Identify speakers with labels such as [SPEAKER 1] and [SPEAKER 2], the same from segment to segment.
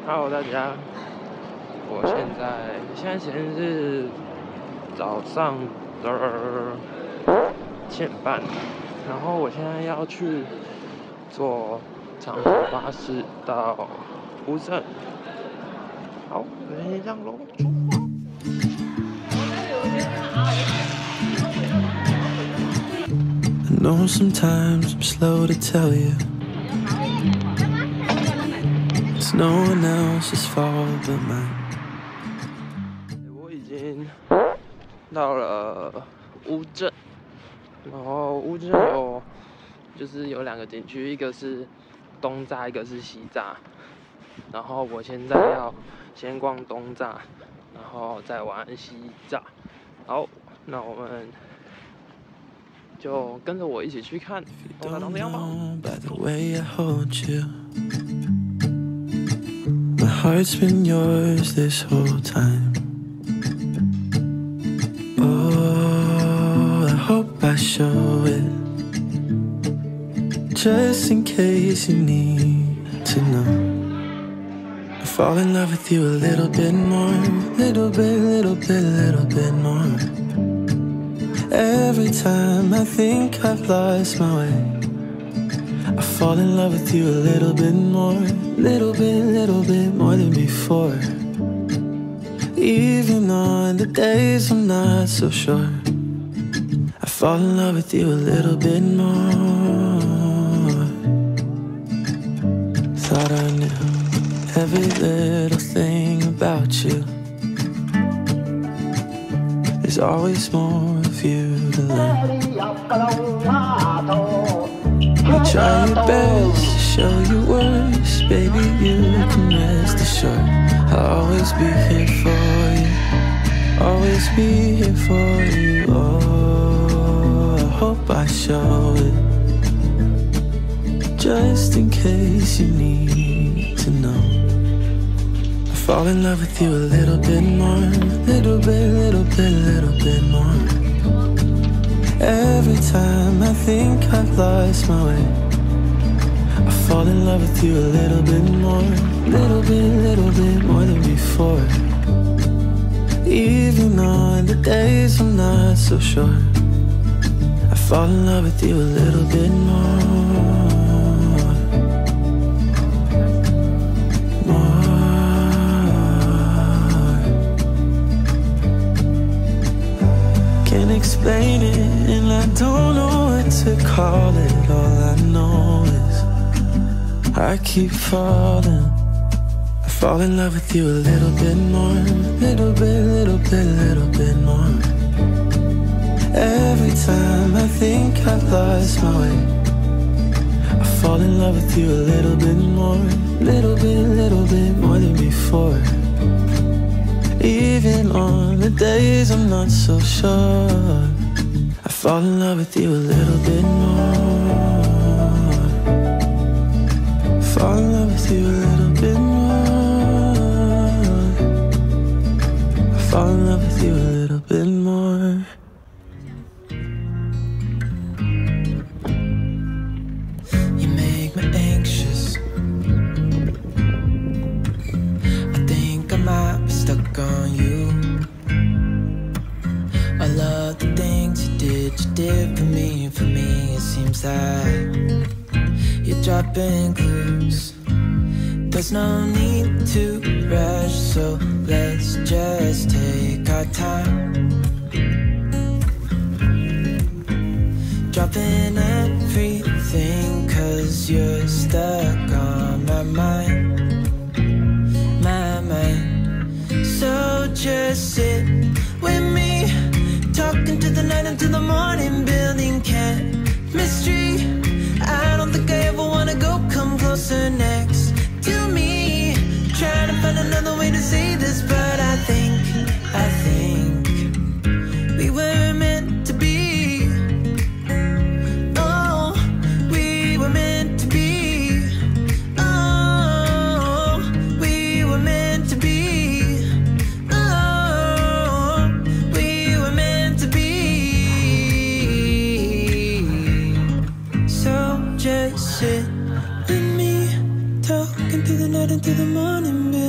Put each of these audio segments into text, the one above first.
[SPEAKER 1] Hello， 大家，我现在时间是早上的7点半，然后我现在要去坐长途巴士到乌镇。好，我先这样喽，出发。
[SPEAKER 2] I know sometimes I'm slow to tell you it's no one else's fault but mine.
[SPEAKER 1] 我已经到了乌镇，然后乌镇有两个景区，一个是东栅，一个是西栅。然后我现在要先逛东栅，然后再玩西栅。好，那我们就跟着我一起去看东栅长怎样吧。
[SPEAKER 2] My heart's been yours this whole time. Oh, I hope I show it, just in case you need to know. I fall in love with you a little bit more, little bit more. Every time I think I've lost my way, I fall in love with you a little bit more, little bit more than before. Even on the days I'm not so sure, I fall in love with you a little bit more. Thought I knew every little thing about you. There's always more of you to learn. You try your best to show your worst, baby, you can rest assured I'll always be here for you, always be here for you. Oh, I hope I show it, just in case you need to know. I fall in love with you a little bit more, little bit more. Every time I think I've lost my way, I fall in love with you a little bit more, little bit more than before. Even on the days I'm not so sure, I fall in love with you a little bit more. Can't explain it, and I don't know what to call it. All I know is I keep falling. I fall in love with you a little bit more, little bit more. Every time I think I've lost my way, I fall in love with you a little bit more, little bit more than before. Even on the days I'm not so sure, I fall in love with you a little bit more. Fall in love with you a little bit more. I fall in love with you a little bit more. You make me anxious. I think I might be stuck on you. All of the things you did for me, it seems like you're dropping clues. There's no need to rush, so let's just take our time. Dropping everything, 'cause you're stuck on my mind, my mind. So just sit with me, talking to the night until the morning, building chemistry. I don't think I ever wanna go, come closer next to me. Trying to find another way to say this, but I think we were meant to be. Oh, we were meant to be. Oh, we were meant to be. Oh, we were meant to be. So just sit with me, talking through the night into the morning, baby.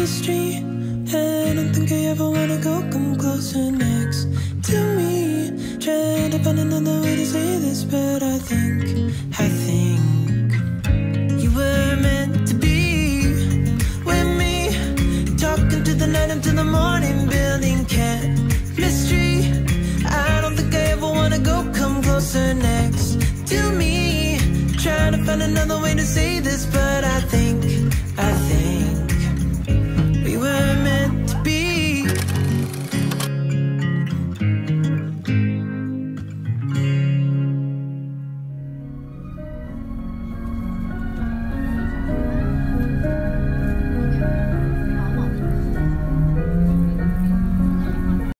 [SPEAKER 2] chemistry. I don't think I ever wanna go come closer next to me. Trying to find another way to say this, but I think you were meant to be with me. Talking to the night until the morning, building chemistry. I don't think I ever wanna go come closer next to me. Trying to find another way to say this, but I think